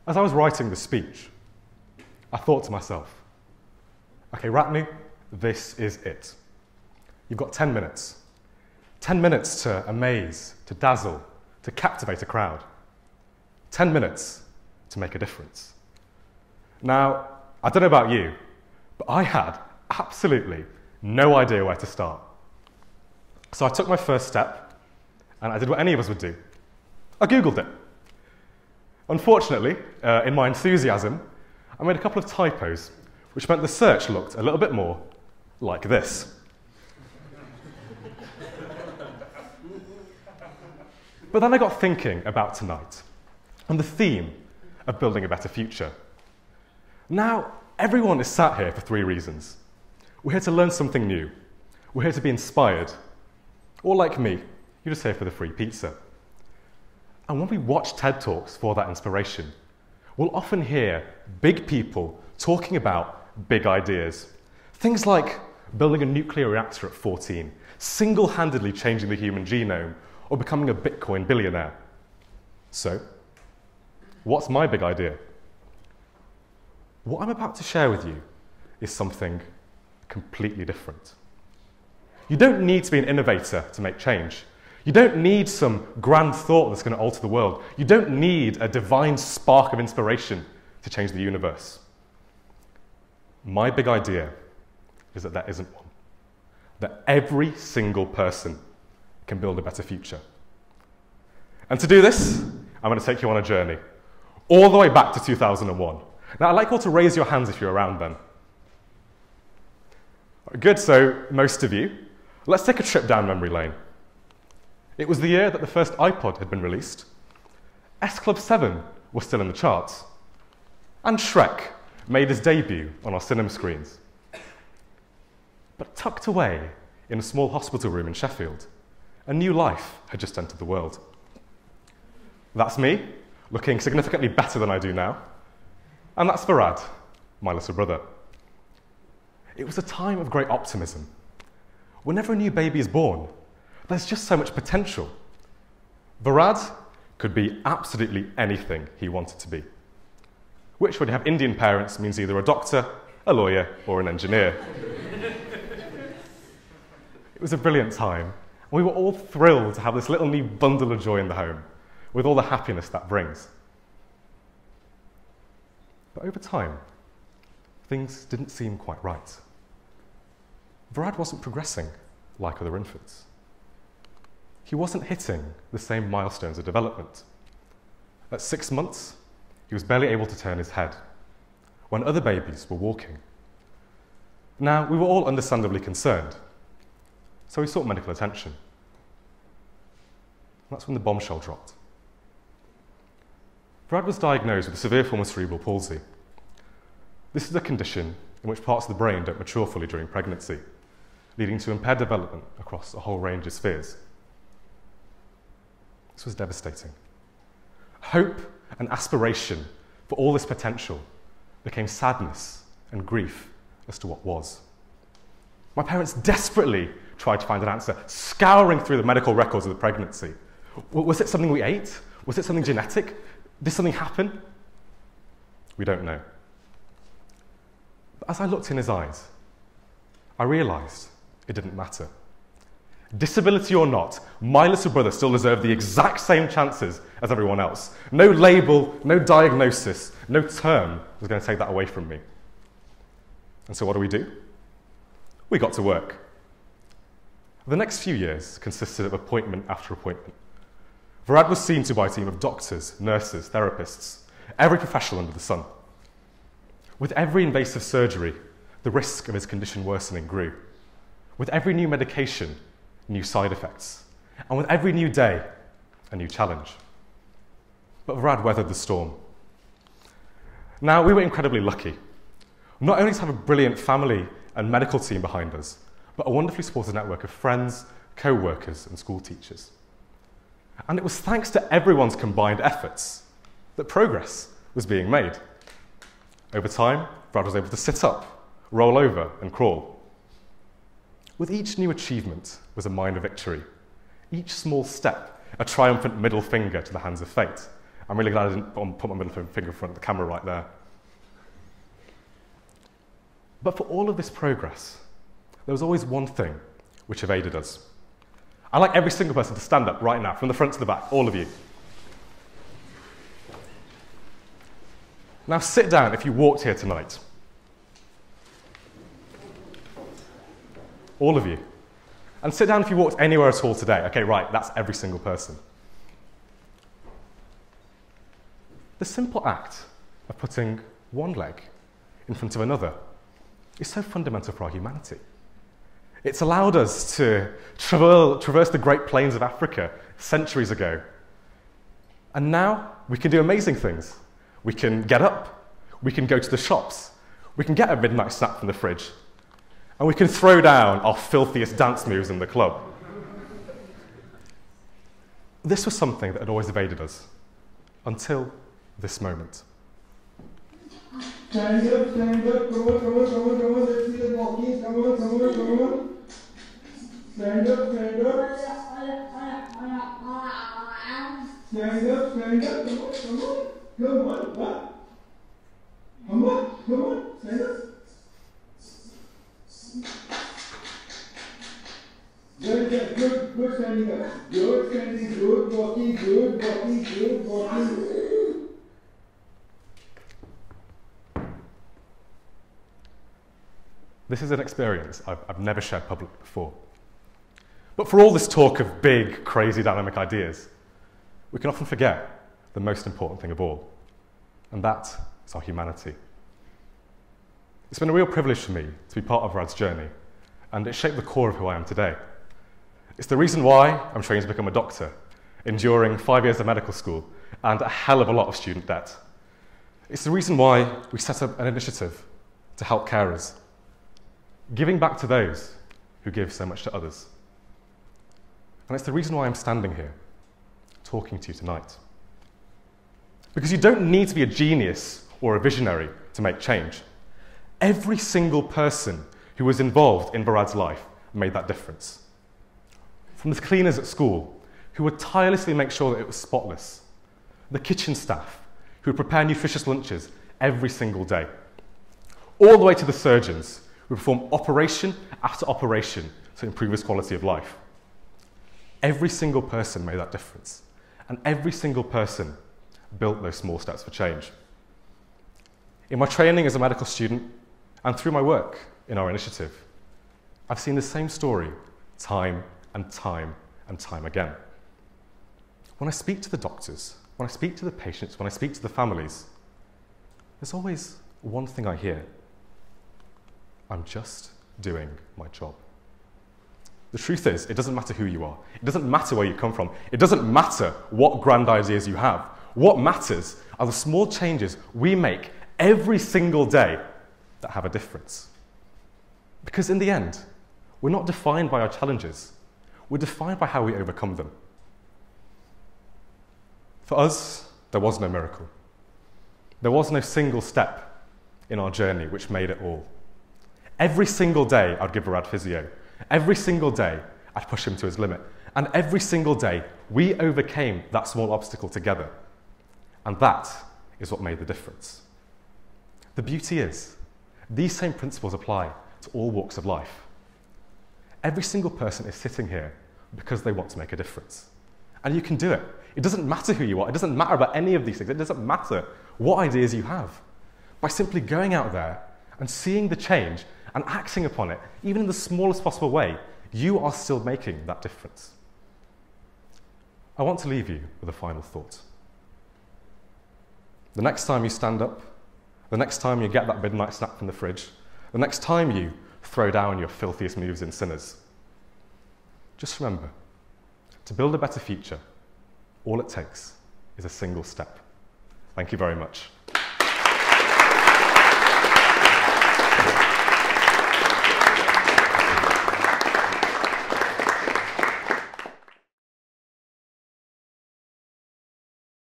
As I was writing the speech, I thought to myself, okay, Ratnu, this is it. You've got 10 minutes. 10 minutes to amaze, to dazzle, to captivate a crowd. 10 minutes to make a difference. Now, I don't know about you, but I had absolutely no idea where to start. So I took my first step, and I did what any of us would do. I Googled it. Unfortunately, in my enthusiasm, I made a couple of typos, which meant the search looked a little bit more like this. But then I got thinking about tonight and the theme of building a better future. Now, everyone is sat here for 3 reasons. We're here to learn something new. We're here to be inspired. Or like me, you're just here for the free pizza. And when we watch TED Talks for that inspiration, we'll often hear big people talking about big ideas. Things like building a nuclear reactor at 14, single-handedly changing the human genome, or becoming a Bitcoin billionaire. So, what's my big idea? What I'm about to share with you is something completely different. You don't need to be an innovator to make change. You don't need some grand thought that's going to alter the world. You don't need a divine spark of inspiration to change the universe. My big idea is that there isn't one. That every single person can build a better future. And to do this, I'm going to take you on a journey, all the way back to 2001. Now, I'd like you all to raise your hands if you're around then. Good, so most of you. Let's take a trip down memory lane. It was the year that the first iPod had been released. S Club 7 was still in the charts. And Shrek made his debut on our cinema screens. But tucked away in a small hospital room in Sheffield, a new life had just entered the world. That's me, looking significantly better than I do now. And that's Varad, my little brother. It was a time of great optimism. Whenever a new baby is born, there's just so much potential. Varad could be absolutely anything he wanted to be, which, when you have Indian parents, means either a doctor, a lawyer, or an engineer. It was a brilliant time. We were all thrilled to have this little new bundle of joy in the home, with all the happiness that brings. But over time, things didn't seem quite right. Varad wasn't progressing like other infants. He wasn't hitting the same milestones of development. At 6 months, he was barely able to turn his head, when other babies were walking. Now, we were all understandably concerned, so we sought medical attention. That's when the bombshell dropped. Varad was diagnosed with a severe form of cerebral palsy. This is a condition in which parts of the brain don't mature fully during pregnancy, leading to impaired development across a whole range of spheres. This was devastating. Hope and aspiration for all this potential became sadness and grief as to what was. My parents desperately tried to find an answer, scouring through the medical records of the pregnancy. Was it something we ate? Was it something genetic? Did something happen? We don't know. But as I looked in his eyes, I realized it didn't matter. Disability or not, my little brother still deserved the exact same chances as everyone else. No label, no diagnosis, no term was going to take that away from me. And so what do? We got to work. The next few years consisted of appointment after appointment. Varad was seen to by a team of doctors, nurses, therapists, every professional under the sun. With every invasive surgery, the risk of his condition worsening grew. With every new medication, new side effects. And with every new day, a new challenge. But Varad weathered the storm. Now, we were incredibly lucky. Not only to have a brilliant family and medical team behind us, but a wonderfully supported network of friends, co-workers, and school teachers. And it was thanks to everyone's combined efforts that progress was being made. Over time, Varad was able to sit up, roll over, and crawl. With each new achievement was a minor victory, each small step a triumphant middle finger to the hands of fate, I'm really glad I didn't put my middle finger in front of the camera right there. But for all of this progress, there was always one thing which evaded us. I'd like every single person to stand up right now, from the front to the back, all of you. Now sit down if you walked here tonight. All of you. And sit down if you walked anywhere at all today. Okay, right, that's every single person. The simple act of putting one leg in front of another is so fundamental for our humanity. It's allowed us to traverse the Great Plains of Africa centuries ago. And now we can do amazing things. We can get up, we can go to the shops, we can get a midnight snack from the fridge, and we can throw down our filthiest dance moves in the club. This was something that had always evaded us, until this moment. Stand up, come on, let's see the walking, come on. Stand up. Stand up, come on, stand up. Good standing up. Good standing, good walking. This is an experience I've never shared publicly before. But for all this talk of big, crazy, dynamic ideas, we can often forget the most important thing of all, and that is our humanity. It's been a real privilege for me to be part of Rad's journey, and it shaped the core of who I am today. It's the reason why I'm training to become a doctor, enduring 5 years of medical school and a hell of a lot of student debt. It's the reason why we set up an initiative to help carers, giving back to those who give so much to others. And it's the reason why I'm standing here, talking to you tonight. Because you don't need to be a genius or a visionary to make change. Every single person who was involved in Barad's life made that difference. From the cleaners at school, who would tirelessly make sure that it was spotless, the kitchen staff, who would prepare nutritious lunches every single day, all the way to the surgeons, who perform operation after operation to improve his quality of life. Every single person made that difference, and every single person built those small steps for change. In my training as a medical student, and through my work in our initiative, I've seen the same story time and time and time again. When I speak to the doctors, when I speak to the patients, when I speak to the families, there's always one thing I hear. I'm just doing my job. The truth is, it doesn't matter who you are. It doesn't matter where you come from. It doesn't matter what grand ideas you have. What matters are the small changes we make every single day that have a difference. Because in the end, we're not defined by our challenges. We're defined by how we overcome them. For us, there was no miracle. There was no single step in our journey which made it all. Every single day, I'd give Barad physio. Every single day, I'd push him to his limit. And every single day, we overcame that small obstacle together. And that is what made the difference. The beauty is, these same principles apply to all walks of life. Every single person is sitting here because they want to make a difference. And you can do it. It doesn't matter who you are. It doesn't matter about any of these things. It doesn't matter what ideas you have. By simply going out there and seeing the change and acting upon it, even in the smallest possible way, you are still making that difference. I want to leave you with a final thought. The next time you stand up, the next time you get that midnight snack from the fridge, the next time you throw down your filthiest moves in Sinners, just remember, to build a better future, all it takes is a single step. Thank you very much.